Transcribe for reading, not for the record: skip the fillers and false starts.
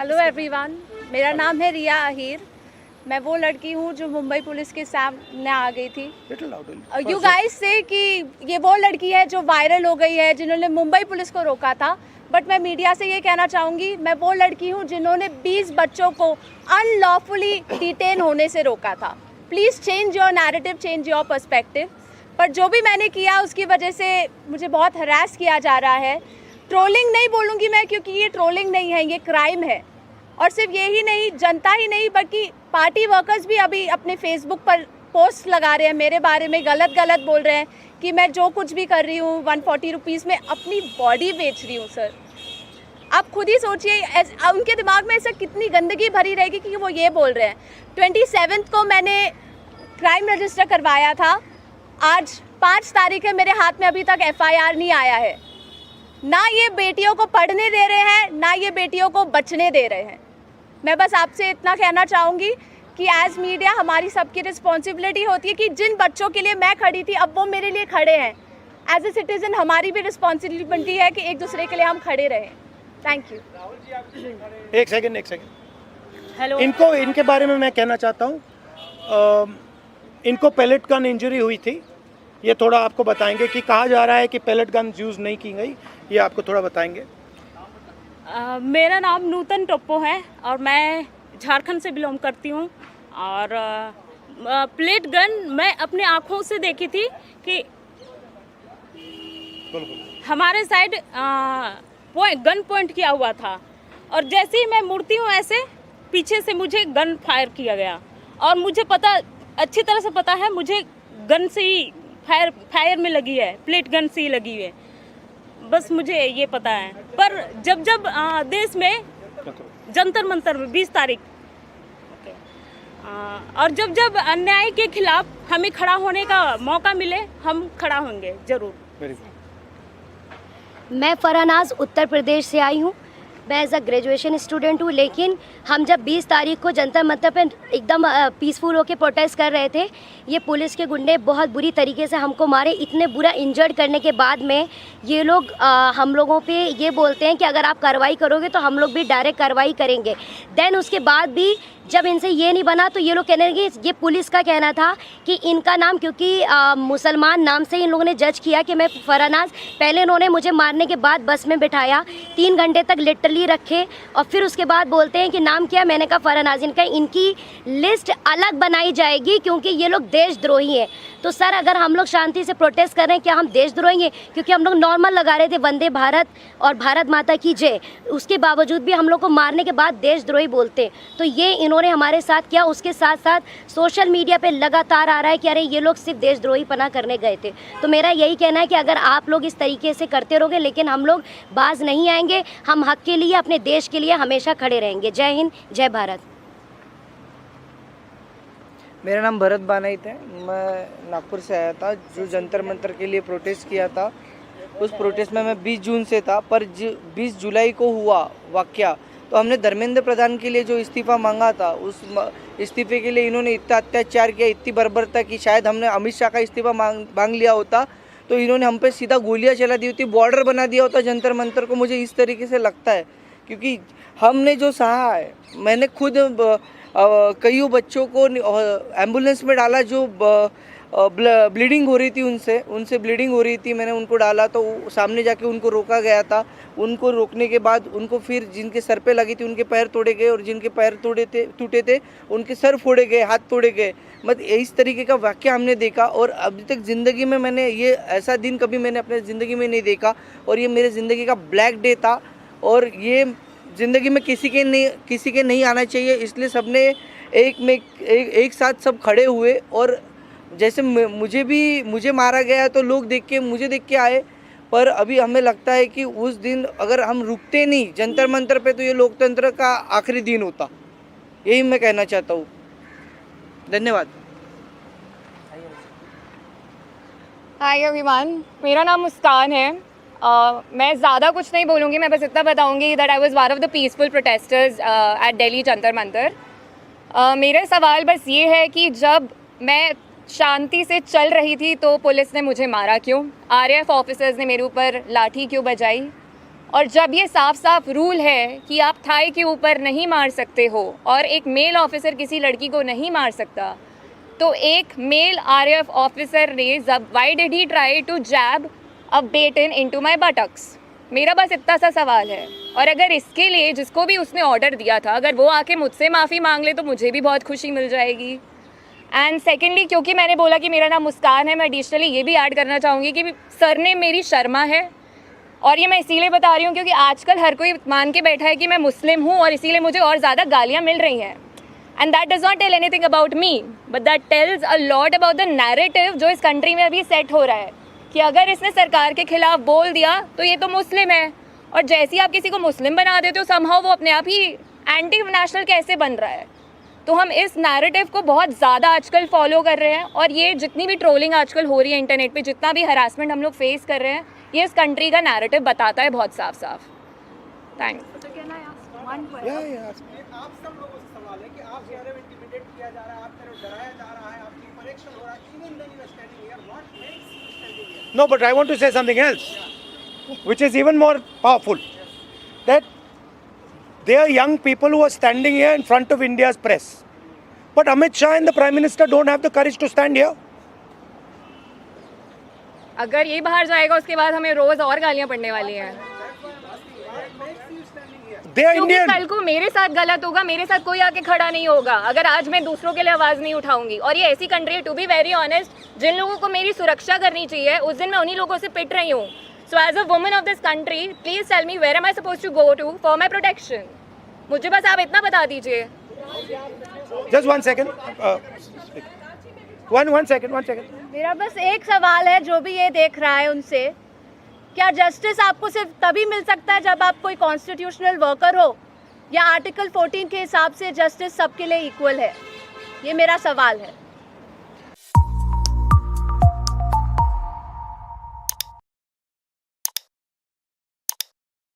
Hello everyone, मेरा नाम है रिया अहीर। मैं वो लड़की हूँ जो मुंबई पुलिस के सामने आ गई थी। यू गाइस से कि ये वो लड़की है जो वायरल हो गई है, जिन्होंने मुंबई पुलिस को रोका था। बट मैं मीडिया से ये कहना चाहूँगी, मैं वो लड़की हूँ जिन्होंने 20 बच्चों को अनलॉफुली डिटेन होने से रोका था। Please change your narrative, change your perspective. पर जो भी मैंने किया उसकी वजह से मुझे बहुत हरास किया जा रहा है। ट्रोलिंग नहीं बोलूँगी मैं, क्योंकि ये ट्रोलिंग नहीं है, ये क्राइम है। और सिर्फ ये ही नहीं, जनता ही नहीं बल्कि पार्टी वर्कर्स भी अभी अपने फेसबुक पर पोस्ट लगा रहे हैं, मेरे बारे में गलत बोल रहे हैं कि मैं जो कुछ भी कर रही हूँ 140 रुपीज़ में अपनी बॉडी बेच रही हूँ। सर, आप खुद ही सोचिए, उनके दिमाग में ऐसा कितनी गंदगी भरी रहेगी कि वो ये बोल रहे हैं। 27 को मैंने क्राइम रजिस्टर करवाया था। आज 5 तारीख है, मेरे हाथ में अभी तक FIR नहीं आया है। ना ये बेटियों को पढ़ने दे रहे हैं, ना ये बेटियों को बचने दे रहे हैं। मैं बस आपसे इतना कहना चाहूँगी कि एज मीडिया हमारी सबकी रिस्पॉन्सिबिलिटी होती है कि जिन बच्चों के लिए मैं खड़ी थी अब वो मेरे लिए खड़े हैं। एज ए सिटीजन हमारी भी रिस्पॉन्सिबिलिटी है कि एक दूसरे के लिए हम खड़े रहें। Thank you. एक सेकंड। हेलो, इनके बारे में मैं कहना चाहता हूँ। इनको पैलेट गन इंजरी हुई थी, ये थोड़ा आपको बताएंगे कि कहा जा रहा है कि पैलेट गन यूज़ नहीं की गई, ये आपको थोड़ा बताएंगे। मेरा नाम नूतन टोप्पो है और मैं झारखंड से बिलोंग करती हूँ। और प्लेट गन मैं अपने आँखों से देखी थी कि हमारे साइड गन पॉइंट किया हुआ था, और जैसे ही मैं मुड़ती हूँ ऐसे पीछे से मुझे गन फायर किया गया। और मुझे अच्छी तरह से पता है, मुझे गन से ही फायर में लगी है, प्लेट गन से ही लगी है, बस मुझे ये पता है। पर जब देश में जंतर मंतर में 20 तारीख और जब अन्याय के खिलाफ हमें खड़ा होने का मौका मिले, हम खड़ा होंगे जरूर। मैं फरहनाज उत्तर प्रदेश से आई हूँ। मैं एज अ ग्रेजुएशन स्टूडेंट हूँ, लेकिन हम जब 20 तारीख को जंतर मंतर पे एकदम पीसफुल होकर प्रोटेस्ट कर रहे थे, ये पुलिस के गुंडे बहुत बुरी तरीके से हमको मारे। इतने बुरा इंजर्ड करने के बाद में ये लोग हम लोगों पे ये बोलते हैं कि अगर आप कार्रवाई करोगे तो हम लोग भी डायरेक्ट कार्रवाई करेंगे। देन उसके बाद भी जब इनसे ये नहीं बना तो ये लोग कहने लगे, ये पुलिस का कहना था कि इनका नाम क्योंकि मुसलमान नाम से इन लोगों ने जज किया कि मैं फरहनाज। पहले इन्होंने मुझे मारने के बाद बस में बिठाया, 3 घंटे तक लिटरली रखे, और फिर उसके बाद बोलते हैं कि नाम क्या। मैंने कहा फरहनाज। इनकी लिस्ट अलग बनाई जाएगी क्योंकि ये लोग देशद्रोही हैं। तो सर, अगर हम लोग शांति से प्रोटेस्ट कर रहे हैं, क्या हम देशद्रोही हैं? क्योंकि हम लोग नॉर्मल लगा रहे थे वंदे भारत और भारत माता की जय, उसके बावजूद भी हम लोग को मारने के बाद देशद्रोही बोलते। तो ये इन्होंने हमारे साथ किया। उसके साथ साथ सोशल मीडिया पे लगातार आ रहा है कि अरे ये लोग सिर्फ देशद्रोही पना करने गए थे। तो मेरा यही कहना है कि अगर आप लोग इस तरीके से करते रहोगे, लेकिन हम लोग बाज नहीं आएंगे। हम हक के लिए, अपने देश के लिए हमेशा खड़े रहेंगे। जय हिंद, जय भारत। मेरा नाम भरत बानाइत है। मैं नागपुर से आया था, जो जंतर मंतर के लिए प्रोटेस्ट किया था। उस प्रोटेस्ट में मैं 20 जून से था, पर 20 जुलाई को हुआ वाक़या, तो हमने धर्मेंद्र प्रधान के लिए जो इस्तीफ़ा मांगा था, उस इस्तीफ़े के लिए इन्होंने इतना अत्याचार किया, इतनी बर्बरता की। शायद हमने अमित शाह का इस्तीफ़ा मांग लिया होता तो इन्होंने हम पे सीधा गोलियां चला दी होती, बॉर्डर बना दिया होता जंतर मंतर को। मुझे इस तरीके से लगता है, क्योंकि हमने जो सहा है, मैंने खुद कई बच्चों को एम्बुलेंस में डाला जो ब्लीडिंग हो रही थी, उनसे ब्लीडिंग हो रही थी। मैंने उनको डाला तो सामने जाके उनको रोका गया था। उनको रोकने के बाद उनको फिर जिनके सर पे लगी थी उनके पैर तोड़े गए, और जिनके पैर टूटे थे उनके सर फोड़े गए, हाथ तोड़े गए। मतलब इस तरीके का वाक़या हमने देखा, और अभी तक ज़िंदगी में मैंने ये ऐसा दिन कभी मैंने अपने ज़िंदगी में नहीं देखा। और ये मेरे ज़िंदगी का ब्लैक डे था, और ये ज़िंदगी में किसी के नहीं आना चाहिए। इसलिए सबने एक साथ सब खड़े हुए, और जैसे मुझे मारा गया तो लोग मुझे देख के आए। पर अभी हमें लगता है कि उस दिन अगर हम रुकते नहीं जंतर मंतर पे, तो ये लोकतंत्र का आखिरी दिन होता। यही मैं कहना चाहता हूँ। धन्यवाद। हाय एवरीवन, मेरा नाम मुस्कान है। मैं ज़्यादा कुछ नहीं बोलूँगी, मैं बस इतना बताऊँगी that I was one of the peaceful protesters at Delhi Jantar Mantar. मेरा सवाल बस ये है कि जब मैं शांति से चल रही थी तो पुलिस ने मुझे मारा क्यों? RAF ऑफिसर्स ने मेरे ऊपर लाठी क्यों बजाई? और जब ये साफ साफ रूल है कि आप थाई के ऊपर नहीं मार सकते हो और एक मेल ऑफिसर किसी लड़की को नहीं मार सकता, तो एक मेल RAF ऑफिसर ने why did he try to jab a baton into my buttocks? मेरा बस इतना सा सवाल है। और अगर इसके लिए जिसको भी उसने ऑर्डर दिया था, अगर वो आके मुझसे माफ़ी मांग ले तो मुझे भी बहुत खुशी मिल जाएगी। एंड सेकेंडली, क्योंकि मैंने बोला कि मेरा नाम मुस्कान है, मैं एडिशनली ये भी ऐड करना चाहूँगी कि सरनेम मेरी शर्मा है। और ये मैं इसीलिए बता रही हूँ क्योंकि आजकल हर कोई मान के बैठा है कि मैं मुस्लिम हूँ और इसीलिए मुझे और ज़्यादा गालियाँ मिल रही हैं। And that does not tell anything about me, but that tells a lot about the narrative जो इस कंट्री में अभी सेट हो रहा है कि अगर इसने सरकार के खिलाफ बोल दिया तो ये तो मुस्लिम है, और जैसे ही आप किसी को मुस्लिम बना देते हो समहाउ वो अपने आप ही एंटी नेशनल कैसे बन रहा है। तो हम इस नैरेटिव को बहुत ज़्यादा आजकल फॉलो कर रहे हैं, और ये जितनी भी ट्रोलिंग आजकल हो रही है इंटरनेट पे, जितना भी हरासमेंट हम लोग फेस कर रहे हैं, ये इस कंट्री का नैरेटिव बताता है बहुत साफ साफ। थैंक्स। आप सब लोगों से सवाल है कि आप कह रहे हो इंटिमिडेट किया जा रहा है, आप कह रहे हो डराया जा रहा है, आपकी कनेक्शन हो रहा है, even when you are standing here, what makes you standing here? No, but I want to say something else, which is even more powerful. That there are young people who are standing here in front of India's press, but Amit Shah and the Prime Minister don't have the courage to stand here. अगर ये बाहर जाएगा उसके बाद हमें रोज और गालियाँ पड़ने वाली हैं, They are क्योंकि Indian. कल को मेरे साथ गलत होगा, मेरे साथ कोई आके खड़ा नहीं होगा अगर आज मैं दूसरों के लिए आवाज़ नहीं उठाऊंगी। और ये ऐसी कंट्री है, टू बी वेरी ऑनेस्ट, जिन लोगों को मेरी सुरक्षा करनी चाहिए उस दिन मैं उन्हीं लोगों से पिट रही हूँ। So as a woman of this country, please tell me where am I suppose to go to for my protection. मुझे बस आप इतना बता दीजिए। Just 1 second. One second. मेरा बस एक सवाल है जो भी ये देख रहा है उनसे, क्या जस्टिस आपको सिर्फ तभी मिल सकता है जब आप कोई कॉन्स्टिट्यूशनल वर्कर हो, या आर्टिकल 14 के हिसाब से जस्टिस सबके लिए इक्वल है? ये मेरा सवाल है।